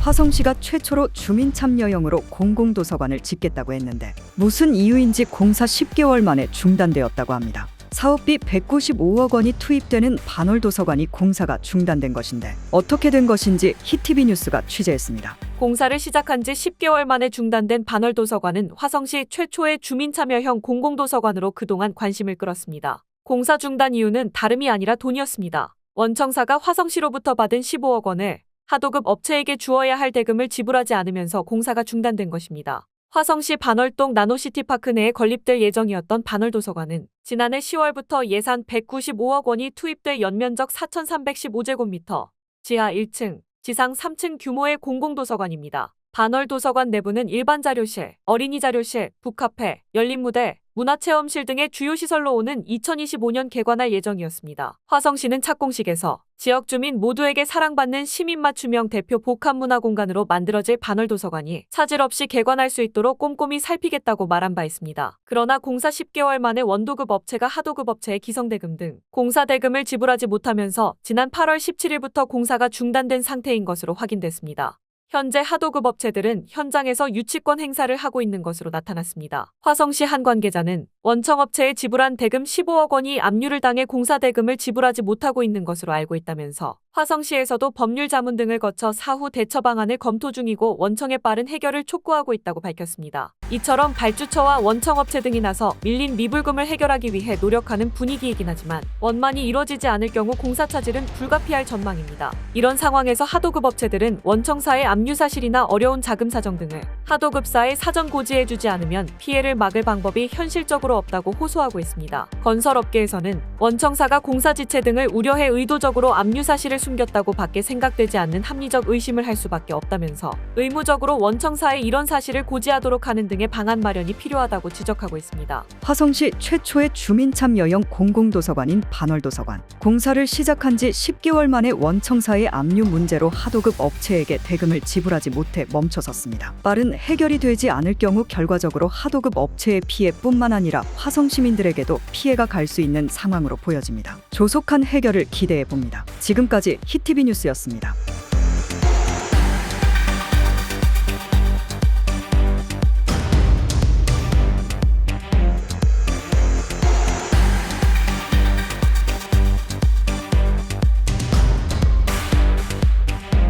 화성시가 최초로 주민 참여형으로 공공도서관을 짓겠다고 했는데 무슨 이유인지 공사 10개월 만에 중단되었다고 합니다. 사업비 195억 원이 투입되는 반월도서관이 공사가 중단된 것인데 어떻게 된 것인지 히티비 뉴스가 취재했습니다. 공사를 시작한 지 10개월 만에 중단된 반월도서관은 화성시 최초의 주민참여형 공공도서관으로 그동안 관심을 끌었습니다. 공사 중단 이유는 다름이 아니라 돈이었습니다. 원청사가 화성시로부터 받은 15억 원을 하도급 업체에게 주어야 할 대금을 지불하지 않으면서 공사가 중단된 것입니다. 화성시 반월동 나노시티파크 내에 건립될 예정이었던 반월도서관은 지난해 10월부터 예산 195억 원이 투입돼 연면적 4,315제곱미터, 지하 1층, 지상 3층 규모의 공공도서관입니다. 반월도서관 내부는 일반 자료실, 어린이 자료실, 북카페, 열린무대, 문화체험실 등의 주요 시설로 오는 2025년 개관할 예정이었습니다. 화성시는 착공식에서 지역 주민 모두에게 사랑받는 시민 맞춤형 대표 복합문화공간으로 만들어질 반월도서관이 차질 없이 개관할 수 있도록 꼼꼼히 살피겠다고 말한 바 있습니다. 그러나 공사 10개월 만에 원도급 업체가 하도급 업체에 기성대금 등 공사 대금을 지불하지 못하면서 지난 8월 17일부터 공사가 중단된 상태인 것으로 확인됐습니다. 현재 하도급 업체들은 현장에서 유치권 행사를 하고 있는 것으로 나타났습니다. 화성시 한 관계자는 원청업체에 지불한 대금 15억 원이 압류를 당해 공사 대금을 지불하지 못하고 있는 것으로 알고 있다면서 화성시에서도 법률 자문 등을 거쳐 사후 대처 방안을 검토 중이고 원청의 빠른 해결을 촉구하고 있다고 밝혔습니다. 이처럼 발주처와 원청업체 등이 나서 밀린 미불금을 해결하기 위해 노력하는 분위기이긴 하지만 원만히 이뤄지지 않을 경우 공사 차질은 불가피할 전망입니다. 이런 상황에서 하도급 업체들은 원청사의 압류 사실이나 어려운 자금 사정 등을 하도급사에 사전 고지해주지 않으면 피해를 막을 방법이 현실적으로 없다고 호소하고 있습니다. 건설업계에서는 원청사가 공사 지체 등을 우려해 의도적으로 압류 사실을 숨겼다고 밖에 생각되지 않는 합리적 의심을 할 수밖에 없다면서 의무적으로 원청사에 이런 사실을 고지하도록 하는 등의 방안 마련이 필요하다고 지적하고 있습니다. 화성시 최초의 주민 참여형 공공도서관인 반월도서관. 공사를 시작한 지 10개월 만에 원청사의 압류 문제로 하도급 업체에게 대금을 지불하지 못해 멈춰섰습니다. 빠른 해결이 되지 않을 경우 결과적으로 하도급 업체의 피해뿐만 아니라 화성 시민들에게도 피해가 갈 수 있는 상황으로 보여집니다. 조속한 해결을 기대해 봅니다. 지금까지 히티비 뉴스였습니다.